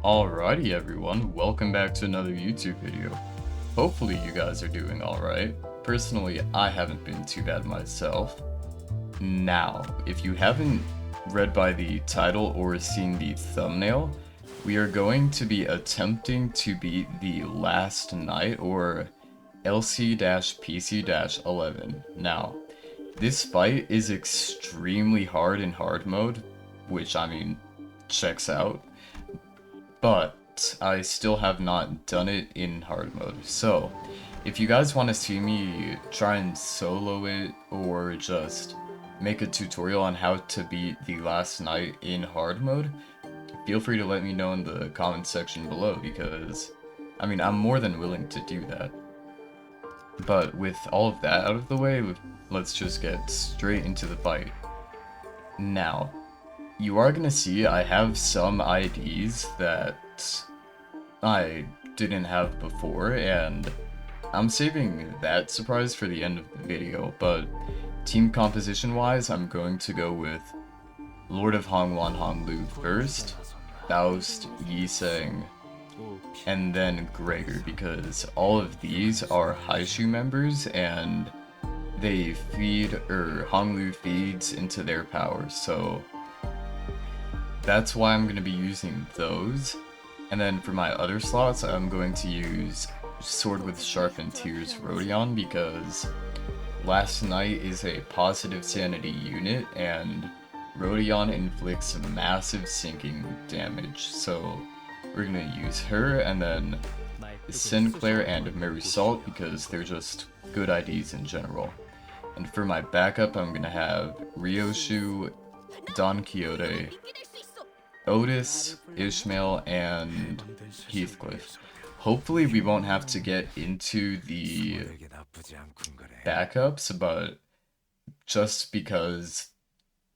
Alrighty everyone, welcome back to another YouTube video. Hopefully you guys are doing alright. Personally, I haven't been too bad myself. Now, if you haven't read by the title or seen the thumbnail, we are going to be attempting to beat the Last Night or Lc-Pc-11. Now, this fight is extremely hard in hard mode, which I mean, checks out. But I still have not done it in hard mode. So, if you guys want to see me try and solo it or just make a tutorial on how to beat the Last Night in hard mode, feel free to let me know in the comment section below because, I mean, I'm more than willing to do that. But with all of that out of the way, let's just get straight into the fight. Now, you are gonna see I have some IDs that I didn't have before, and I'm saving that surprise for the end of the video, but team composition wise, I'm going to go with Lord of Hongwan Honglu first, Faust, Yiseng, and then Gregor, because all of these are Haishu members, and they feed, or Honglu feeds into their power, so that's why I'm going to be using those. And then for my other slots, I'm going to use Sword with Sharpened Tears Rodion because Last Night is a positive sanity unit and Rodion inflicts massive sinking damage. So we're going to use her, and then Sinclair and Marisol because they're just good IDs in general. And for my backup, I'm going to have Ryoshu, Don Quixote, Otis, Ishmael, and Heathcliff. Hopefully we won't have to get into the backups, but just because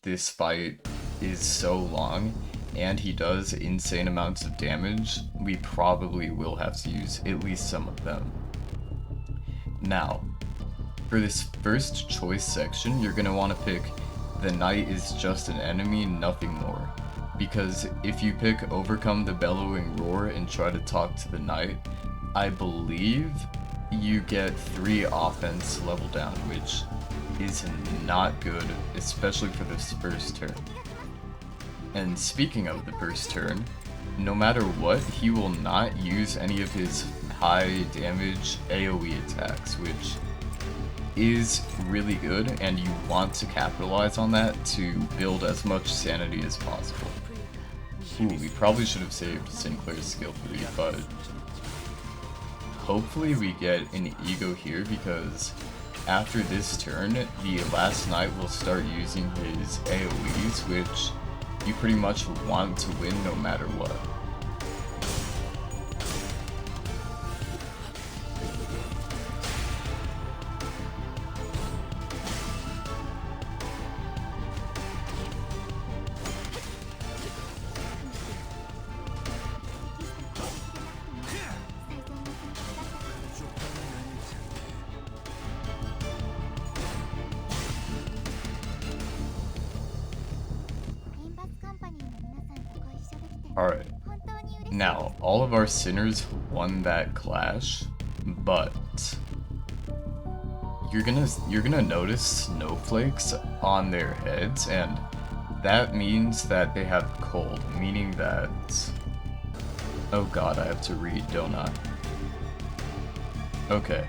this fight is so long and he does insane amounts of damage, we probably will have to use at least some of them. Now, for this first choice section, you're going to want to pick The Knight is just an enemy, nothing more. Because if you pick Overcome the Bellowing Roar and try to talk to the Knight, I believe you get 3 offense level down, which is not good, especially for this first turn. And speaking of the first turn, no matter what, he will not use any of his high damage AoE attacks, which is really good, and you want to capitalize on that to build as much sanity as possible. Ooh, we probably should have saved Sinclair's skill for these, but hopefully we get an ego here because after this turn, the Last Night will start using his AoEs, which you pretty much want to win no matter what. Alright, now all of our sinners won that clash, but you're gonna notice snowflakes on their heads, and that means that they have cold, meaning that, oh god, I have to read, don't I? Okay.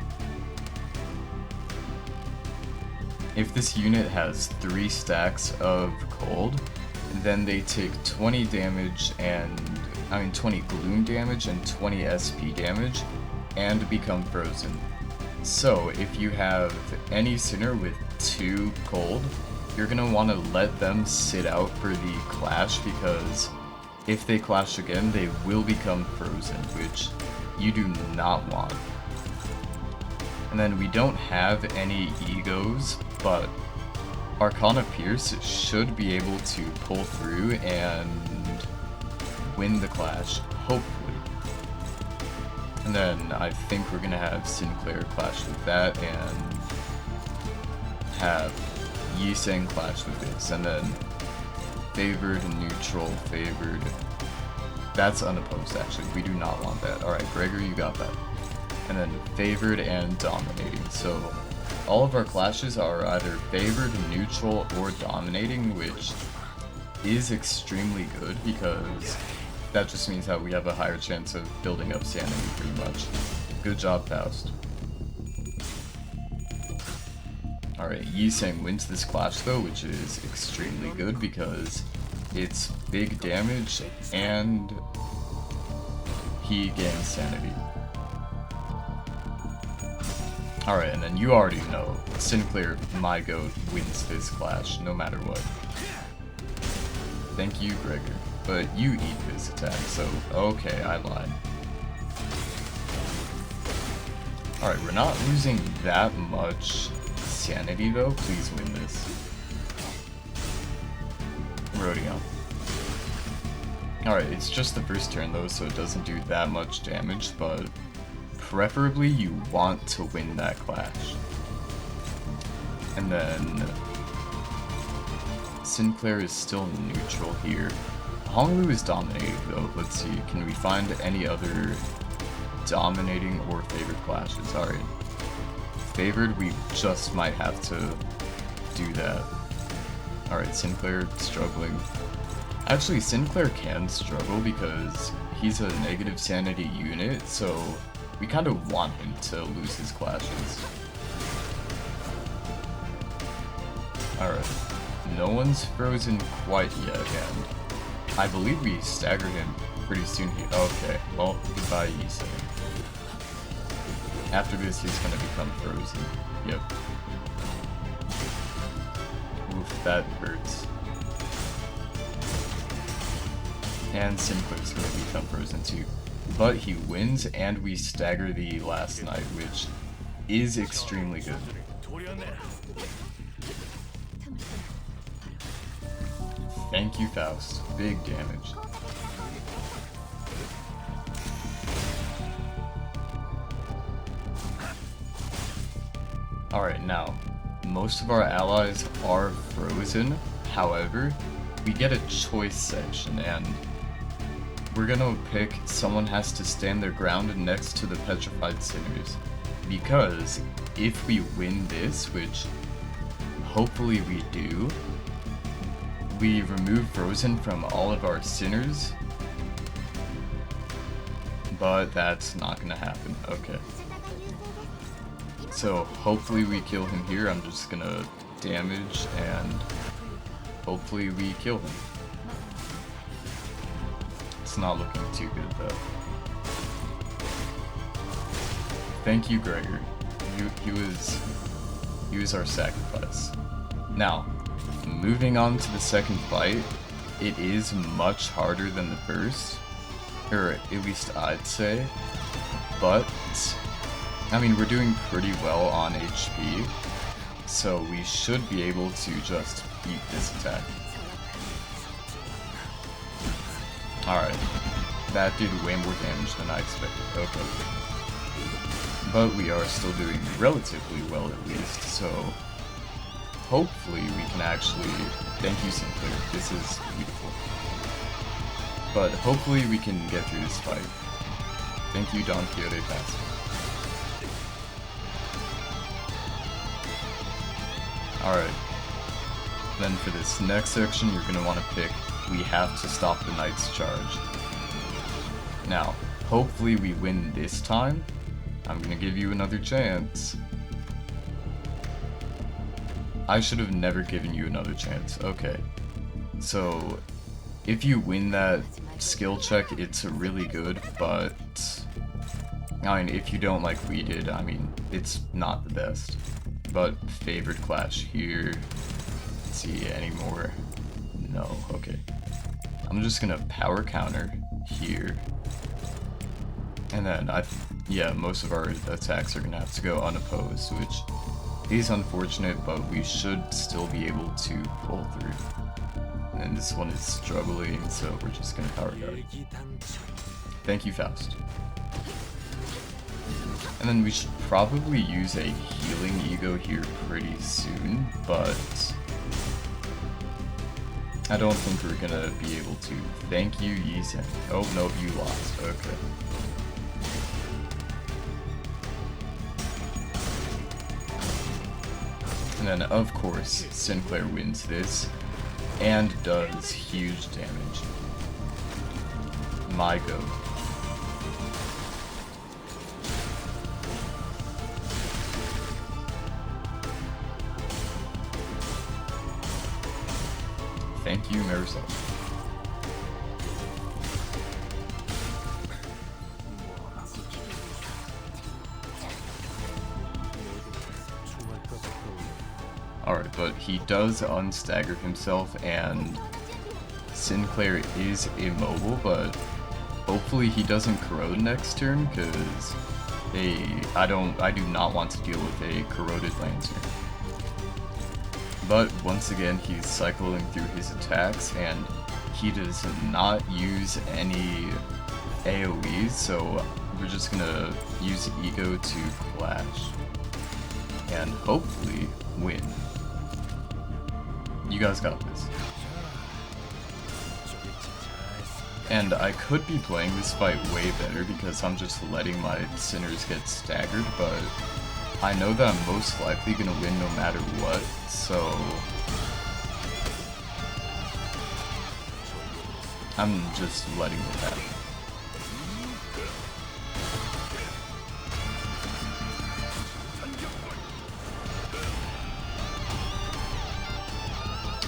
If this unit has 3 stacks of cold, then they take 20 damage and, 20 gloom damage and 20 SP damage and become frozen. So if you have any sinner with 2 cold, you're gonna want to let them sit out for the clash because if they clash again, they will become frozen, which you do not want. And then we don't have any egos, but Arcana Pierce should be able to pull through and win the clash, hopefully. And then I think we're gonna have Sinclair clash with that and have Yiseng clash with this, and then favored, neutral, favored, That's unopposed, actually. We do not want that. Alright, Gregor, you got that. And then favored and dominating. So all of our clashes are either favored, neutral, or dominating, which is extremely good because that just means that we have a higher chance of building up sanity pretty much. Good job, Faust. Alright, Yiseng wins this clash though, which is extremely good because it's big damage and he gains sanity. Alright, and then you already know, Sinclair, my goat, wins this clash no matter what. Thank you, Gregor. But you eat this attack, so okay, I lied. Alright, we're not losing that much sanity though. Please win this. Rodeo. Alright, it's just the first turn though, so it doesn't do that much damage, but preferably you want to win that clash. And then Sinclair is still neutral here. Honglu is dominating though. Let's see, can we find any other dominating or favored clashes? Alright. Favored, we just might have to do that. Alright, Sinclair struggling. Actually, Sinclair can struggle because he's a negative sanity unit, so we kind of want him to lose his clashes. Alright. No one's frozen quite yet, and I believe we staggered him pretty soon here. Okay, well, goodbye, Yiseng. After this, he's gonna become frozen. Yep. Oof, that hurts. And Sinclair's gonna become frozen too. But he wins, and we stagger the last knight, which is extremely good. Thank you, Faust. Big damage. Alright, now, most of our allies are frozen. However, we get a choice section, and we're gonna pick someone has to stand their ground next to the petrified sinners. Because if we win this, which hopefully we do, we remove Frozen from all of our sinners, but that's not gonna happen. Okay. So hopefully we kill him here. I'm just gonna damage and hopefully we kill him. It's not looking too good though. Thank you, Gregor. He was our sacrifice. Now, moving on to the second fight, it is much harder than the first, or at least I'd say, but, I mean, we're doing pretty well on HP, so we should be able to just beat this attack. Alright, that did way more damage than I expected, okay. But we are still doing relatively well at least, so hopefully we can actually, thank you Sinclair, this is beautiful. But hopefully we can get through this fight. Thank you Don Quixote Pass. Alright, then for this next section you're going to want to pick, we have to stop the knight's charge. Now, hopefully we win this time. I'm going to give you another chance. I should have never given you another chance. Okay. So, if you win that skill check, it's really good, but I mean, if you don't like we did, I mean, it's not the best. But favored clash here. Let's see, any more? No, okay. I'm just gonna power counter here. And then, yeah, most of our attacks are gonna have to go unopposed, which is unfortunate, but we should still be able to pull through. And this one is struggling, so we're just gonna power guard. Thank you, Faust. And then we should probably use a healing ego here pretty soon, but I don't think we're gonna be able to. Thank you, Yisen. Oh, no, you lost. Okay. And then, of course, Sinclair wins this, and does huge damage. My go. Thank you, Marisol. Alright, but he does unstagger himself, and Sinclair is immobile, but hopefully he doesn't corrode next turn, because I do not want to deal with a corroded Lancer. But once again, he's cycling through his attacks, and he does not use any AoEs, so we're just gonna use Ego to clash, and hopefully win. You guys got this. And I could be playing this fight way better because I'm just letting my Sinners get staggered, but I know that I'm most likely gonna win no matter what, so I'm just letting it happen.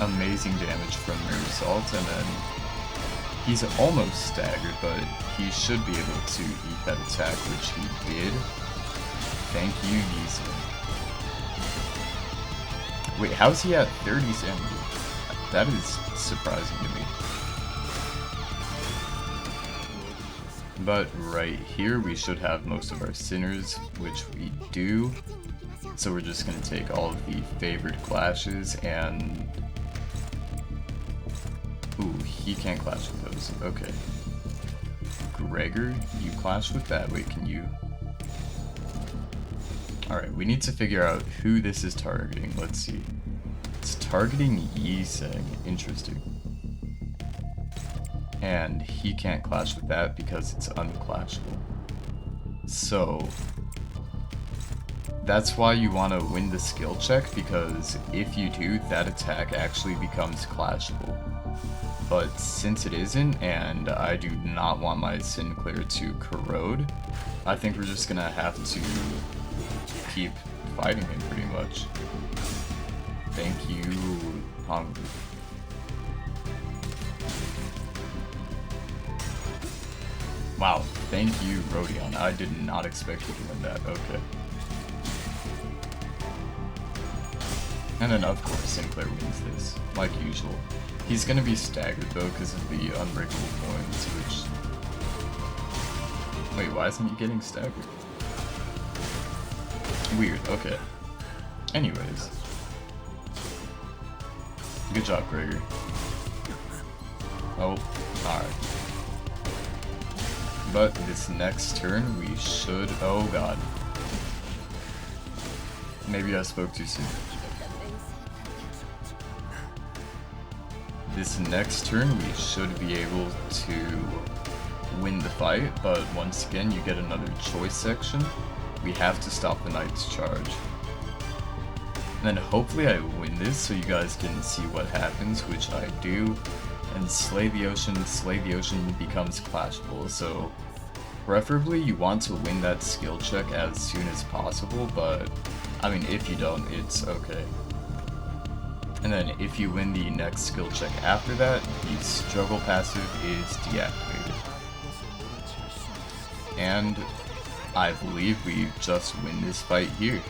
Amazing damage from Marisol, and then he's almost staggered, but he should be able to eat that attack, which he did. Thank you, Yeezy. Wait, how's he at 30 stamina? That is surprising to me. But right here, we should have most of our Sinners, which we do. So we're just going to take all of the favored clashes, and ooh, he can't clash with those. Okay. Gregor, you clash with that. Wait, can you? Alright, we need to figure out who this is targeting. Let's see. It's targeting Yiseng. Interesting. And he can't clash with that because it's unclashable. So that's why you want to win the skill check, because if you do, that attack actually becomes clashable. But since it isn't, and I do not want my Sinclair to corrode, I think we're just gonna have to keep fighting him pretty much. Thank you, Hungry. Wow, thank you, Rodion. I did not expect you to win that. Okay. And then, of course, Sinclair wins this, like usual. He's gonna be staggered, though, because of the unbreakable points, which... Wait, why isn't he getting staggered? Weird, okay. Anyways. Good job, Gregor. Oh, alright. But this next turn, we should... Oh, God. Maybe I spoke too soon. This next turn, we should be able to win the fight, but once again, you get another choice section. We have to stop the Knight's charge. And then hopefully I win this so you guys can see what happens, which I do. And Slay the Ocean becomes clashable, so preferably you want to win that skill check as soon as possible, but I mean, if you don't, it's okay. And then if you win the next skill check after that, the struggle passive is deactivated. And I believe we just win this fight here.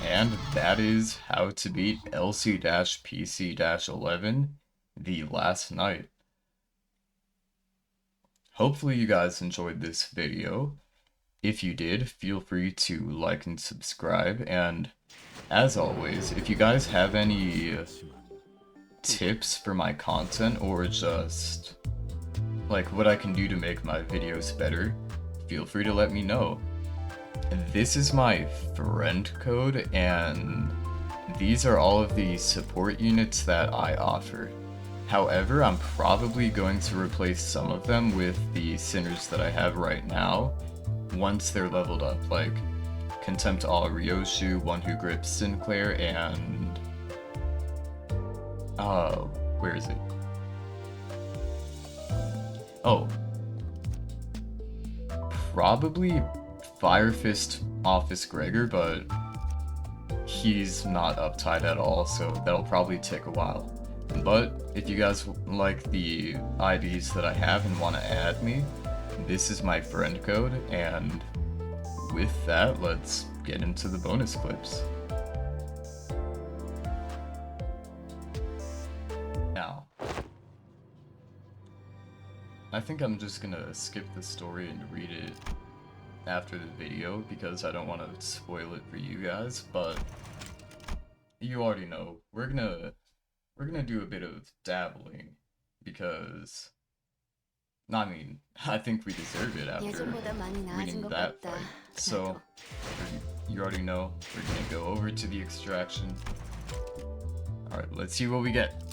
And that is how to beat Lc-Pc-11 the last night. Hopefully you guys enjoyed this video. If you did, feel free to like and subscribe, and as always, if you guys have any tips for my content, or just like what I can do to make my videos better, feel free to let me know. This is my friend code, and these are all of the support units that I offer. However, I'm probably going to replace some of them with the sinners that I have right now once they're leveled up, like Contempt All Ryoshu, One Who Grips Sinclair, and where is it? Oh, probably Fire Fist Office Gregor, but he's not uptight at all, so that'll probably take a while. But if you guys like the IDs that I have and want to add me, this is my friend code, and with that, let's get into the bonus clips. Now, I think I'm just gonna skip the story and read it after the video because I don't want to spoil it for you guys, but you already know we're gonna do a bit of dabbling because I think we deserve it after winning that fight. So you already know we're gonna go over to the extraction. Alright, let's see what we get.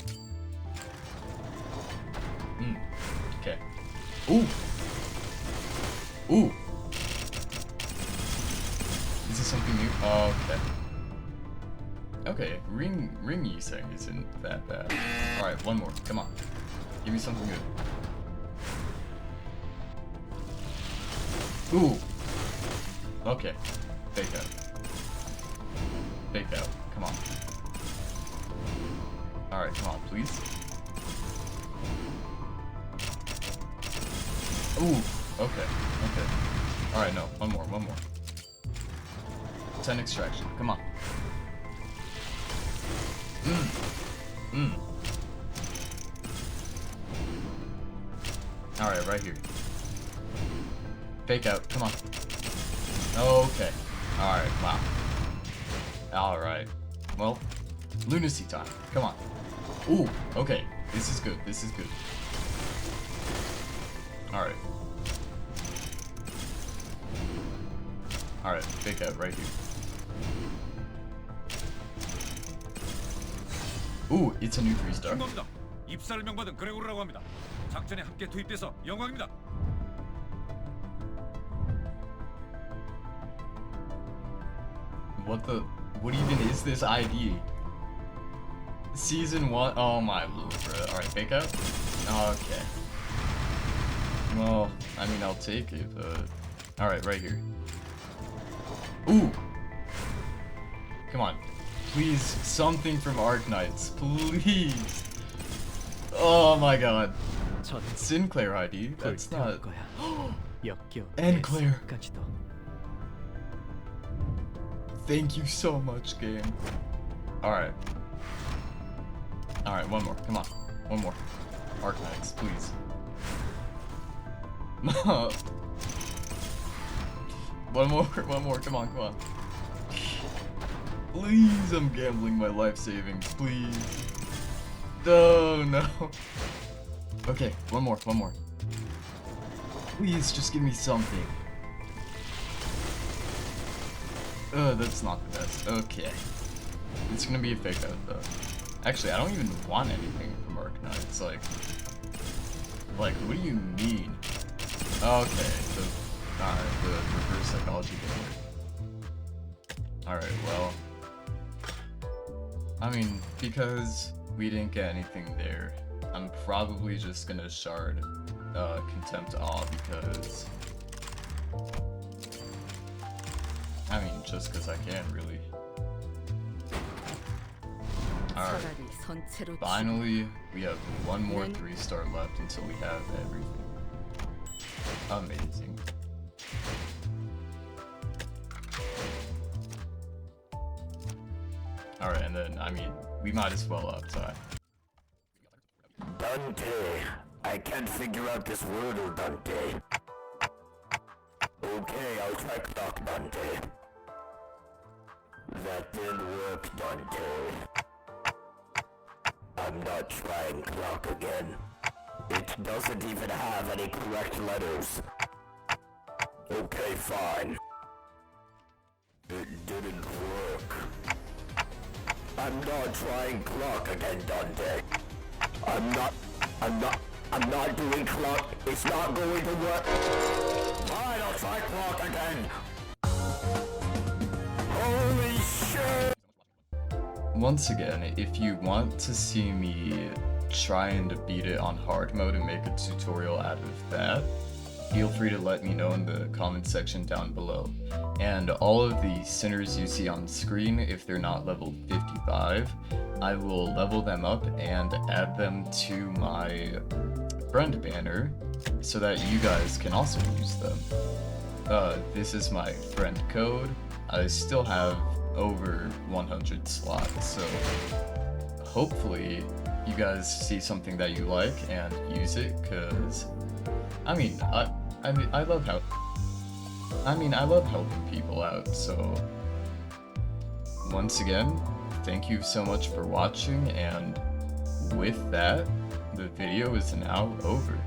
Okay. Ooh! Ooh! Is this something new? Oh, okay. Okay, ring Yiseng isn't that bad. Alright, one more. Come on. Give me something good. Ooh! Okay. Fake out. Fake out. Come on. Alright, come on, please. Ooh! Okay. Okay. Alright, no. One more. 10 extraction. Come on. Alright, right here. Fake out, come on. Okay. Alright, wow. Alright. Well, lunacy time. Come on. Ooh, okay. This is good. Alright. Alright, fake out right here. Ooh, it's a new 3-star. 입사를 명받은 그레고르라고 합니다. 작전에 함께 투입돼서 영광입니다. What even is this ID? Season 1? Oh my lord, bro. Alright, fake out? Okay. Well, I mean, I'll take it, but... Alright, right here. Ooh! Come on. Please, something from Arknights. Please! Oh my god. Sinclair ID? That's not... And Claire! Thank you so much, game. Alright. Alright, one more. Come on. One more. Arknights, please. One more. Come on. Please, I'm gambling my life savings, please. No. Okay, one more. Please, just give me something. That's not the best. Okay. It's gonna be a fake out, though. Actually, I don't even want anything from Arknights. Like, what do you mean? Okay, alright, the reverse psychology didn't work. Alright, well... I mean, because we didn't get anything there, I'm probably just gonna shard Contempt Awe because... I mean, just because I can, really. Alright. Finally, we have one more 3-star left until we have everything. Amazing. Alright, and then, I mean, we might as well uptie. Dante, I can't figure out this wordle, Dante. Okay, I'll try clock, Dante. That didn't work, Dante. I'm not trying clock again. It doesn't even have any correct letters. Okay, fine. It didn't work. I'm not trying clock again, Dante. I'm not doing clock. It's not going to work. Fine, I'll try clock again. Holy shit! Once again, if you want to see me trying to beat it on hard mode and make a tutorial out of that, feel free to let me know in the comment section down below. And all of the sinners you see on screen, if they're not level 55, I will level them up and add them to my friend banner so that you guys can also use them. This is my friend code. I still have over 100 slots, so hopefully you guys see something that you like and use it, because I love helping people out. So once again, thank you so much for watching, and with that, the video is now over.